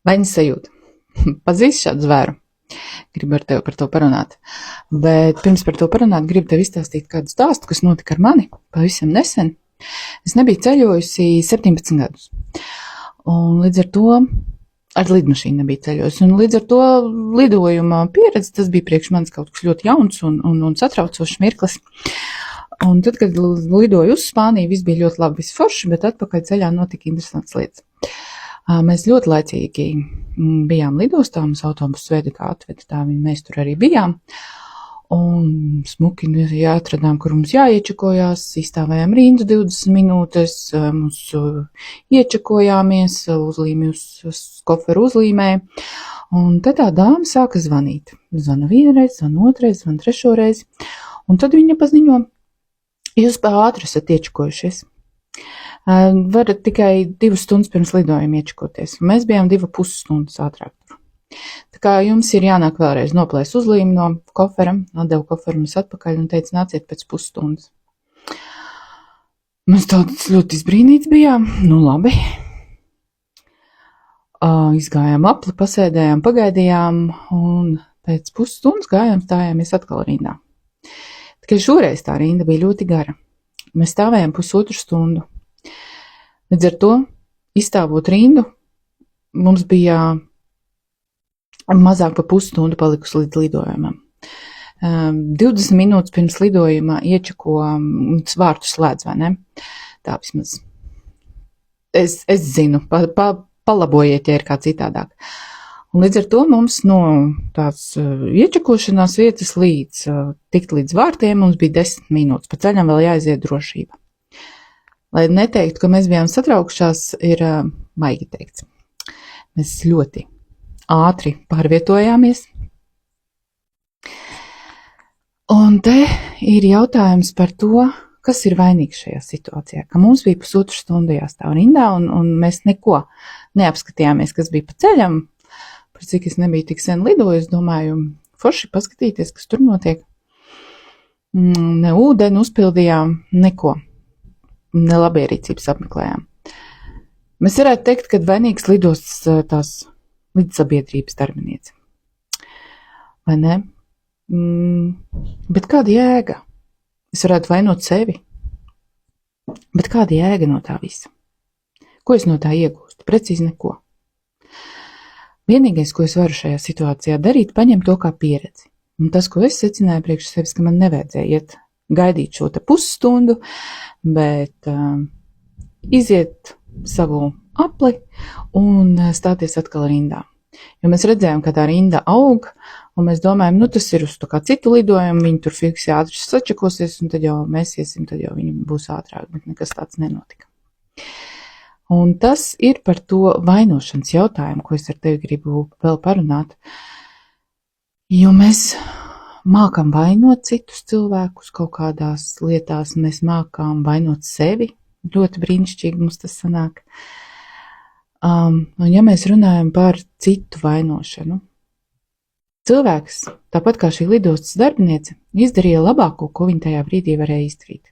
Vainas sajūta. Pazīsti šādu zvēru? Gribu ar tevi par to parunāt. Bet pirms par to parunāt, gribu tev izstāstīt kādu stāstu, kas notika ar mani pavisam nesen. Es nebiju ceļojusi 17 gadus. Un līdz ar to ar lidmašīnu nebiju ceļojusi. Un līdz ar to lidojuma pieredze, tas bija priekš manis kaut kas ļoti jauns un satraucošs mirklis. Un tad, kad lidoju uz Spāniju, viss bija ļoti labi, viss forši, bet atpakaļ ceļā notika interesants lietas. Mēs ļoti laicīgi bijām lidostā, mums autobusu veida kā atveda, tā mēs tur arī bijām. Un smuki atradām, kur mums jāiečakojās, izstāvējām rindu 20 minūtes, mums iečakojāmies, uzlīmi uz koferu uzlīmē. Un tad tā dāma sāka zvanīt. Zvana vienreiz, zvana otrreiz, zvana trešoreiz. Un tad viņa paziņo, jūs ātri esat iečakojušies. Varat tikai 2 stundas pirms lidojuma iečakoties. Mēs bijām 2,5 stundas ātrāk tur. Tā kā jums ir jānāk vēlreiz noplēs uzlīmi no kofera, atdevu koferu mums atpakaļ un teica, nāciet pēc pusstundas. Mēs tāds ļoti izbrīnīts bijām. Nu labi. Izgājām apli, pasēdējām, pagaidījām un pēc pusstundas gājām, stājāmies atkal rindā. Tikai šoreiz tā rinda bija ļoti gara. Mēs stāvējām 1,5 stundu. Līdz ar to, izstāvot rindu, mums bija mazāk pa pusstundu palikusi līdz lidojumam. 20 minūtes pirms lidojuma iečako vārtu slēdz, vai ne? Tā vismaz. Es zinu, palabojiet, ja ir kā citādāk. Un līdz ar to mums no tās iečakošanās vietas līdz tikt līdz vārtiem mums bija 10 minūtes. Pa ceļam vēl jāaiziet drošība. Lai neteiktu, ka mēs bijām satraukšās, ir maigi teikts. Mēs ļoti ātri pārvietojāmies. Un te ir jautājums par to, kas ir vainīgs šajā situācijā. Ka mums bija 1,5 stundu jāstāv rindā un mēs neko neapskatījāmies, kas bija pa ceļam. Par cik es nebiju tik sen lidojusi, domāju, forši paskatīties, kas tur notiek. Ne ūdeni uzpildījām, neko. Nelabierīcības apmeklējām. Mēs varētu teikt, ka vainīgs lidostas tās līdzsabiedrības darbiniece. Vai ne? Bet kāda jēga? Es varētu vainot sevi. Bet kāda jēga no tā visa? Ko es no tā iegūstu? Precīzi neko. Vienīgais, ko es varu šajā situācijā darīt, paņemt to kā pieredzi. Un tas, ko es secināju priekš sevis, ka man nevajadzēja iet gaidīt šo te pusstundu, bet iziet savu apli un stāties atkal rindā. Jo mēs redzējām, ka tā rinda aug, un mēs domājam, nu tas ir uz to kā citu lidojumu, viņi tur fiksi ātri sačakosies, un tad jau mēs iesim, tad jau viņi būs ātrāk, bet nekas tāds nenotika. Un tas ir par to vainošanas jautājumu, ko es ar tevi gribu vēl parunāt, jo mēs mākam vainot citus cilvēkus kaut kādās lietās, mēs mākam vainot sevi, ļoti brīnišķīgi mums tas sanāk. Un ja mēs runājam par citu vainošanu, cilvēks, tāpat kā šī lidostas darbiniece, izdarīja labāko, ko viņa tajā brīdī varēja izdarīt.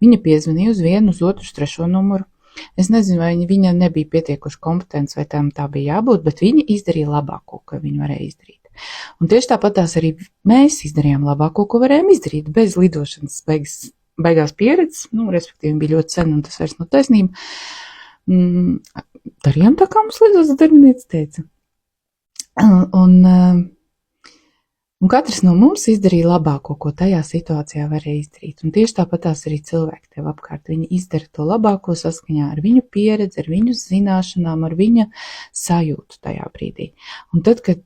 Viņa piezvanīja uz 1, uz 2, uz 3 numuru. Es nezinu, vai viņa nebija pietiekuši kompetents, vai tam tā bija jābūt, bet viņa izdarīja labāko, ko viņa varēja izdarīt. Un tieši tāpat tās arī mēs izdarījām labāko, ko varējām izdarīt, bez lidošanas beigās pieredzes, respektīvi bija ļoti sen, un tas vairs nav taisnība. Darījām tā, kā mums lidostas darbiniece teica. Un katrs no mums izdarīja labāko, ko tajā situācijā varēja izdarīt. Un tieši tāpat tās arī cilvēki tev apkārt. Viņi izdara to labāko saskaņā ar viņu pieredzi, ar viņu zināšanām, ar viņa sajūtu tajā brīdī. Un tad, kad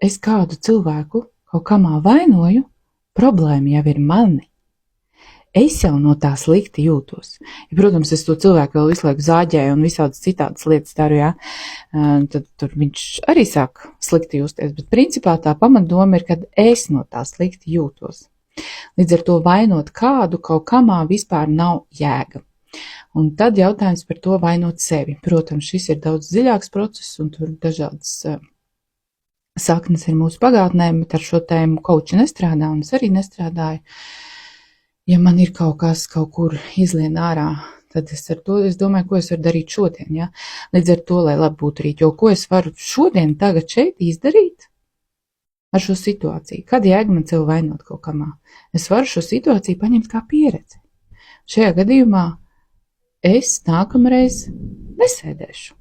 es kādu cilvēku kaut kamā vainoju, problēma jau ir mani. Es jau no tā slikti jūtos. Ja, protams, es to cilvēku vēl visu laiku zāģēju un visādas citādas lietas daru, jā, tad tur viņš arī sāk slikti justies, bet principā tā pamatdoma ir, kad es no tā slikti jūtos. Līdz ar to vainot kādu kaut kamā vispār nav jēga. Un tad jautājums par to vainot sevi. Protams, šis ir daudz dziļāks process un tur dažādas saknes ir mūsu pagātnē, bet ar šo tēmu koči nestrādā un es arī nestrādāju. Ja man ir kaut kas kaut kur izlien ārā tad es domāju, ko es varu darīt šodien, ja? Līdz ar to, lai labi būtu rīt, jo ko es varu šodien tagad šeit izdarīt ar šo situāciju? Kad jēga man sev vainot kaut kamā? Es varu šo situāciju paņemt kā pieredzi. Šajā gadījumā es nākamreiz nesēdēšu.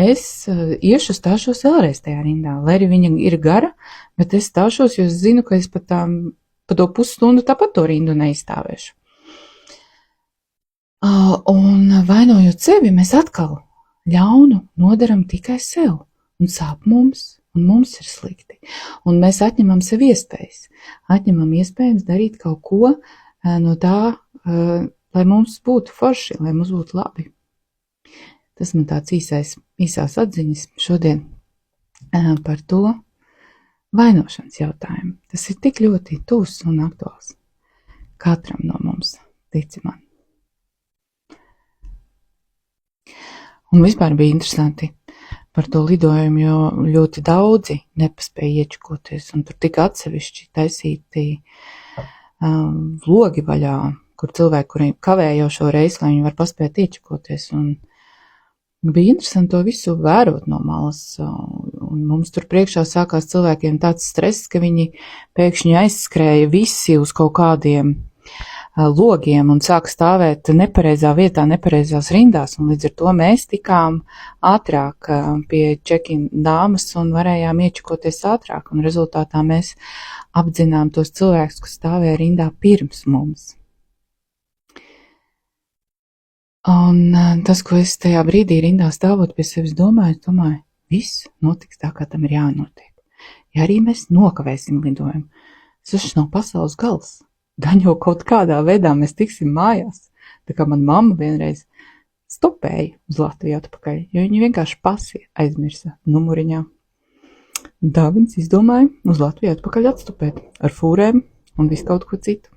Es iešu stāšos vēlreiz tajā rindā, lai arī viņa ir gara, bet es stāšos, jo es zinu, ka es pa to pusstundu tāpat to rindu neizstāvēšu. Un vainojot sevi, mēs atkal ļaunu nodaram tikai sev, un sāp mums, un mums ir slikti. Un mēs atņemam sev iespējas. Atņemam iespējas darīt kaut ko no tā, lai mums būtu forši, lai mums būtu labi. Tas man tāds īsās atziņas šodien par to vainošanas jautājumu. Tas ir tik ļoti tūs un aktuāls katram no mums, tici man. Un vispār bija interesanti par to lidojumu, jo ļoti daudzi nepaspēja iečakoties, un tur tika atsevišķi taisīti logi vaļā, kur cilvēki, kuriem kavē jau šo reizi, lai viņi var paspēt iečakoties, un bija interesanti to visu vērot no malas, un mums tur priekšā sākās cilvēkiem tāds stress, ka viņi pēkšņi aizskrēja visi uz kaut kādiem logiem un sāka stāvēt nepareizā vietā, nepareizās rindās, un līdz ar to mēs tikām ātrāk pie check-in dāmas un varējām iečakoties ātrāk, un rezultātā mēs apdzinām tos cilvēkus, kas stāvēja rindā pirms mums. Un tas, ko es tajā brīdī rindā stāvot pie sevis domāju, viss notiks tā, kā tam ir jānotiek. Ja arī mēs nokavēsim lidojumu, tas nav pasaules gals. Gan jau kaut kādā veidā mēs tiksim mājās. Tā kā man mamma vienreiz stopēja uz Latviju atpakaļ, jo viņa vienkārši pasi aizmirsa numuriņā. Tā viņas izdomāja uz Latviju atpakaļ atstopēt ar fūrēm un visu kaut ko citu.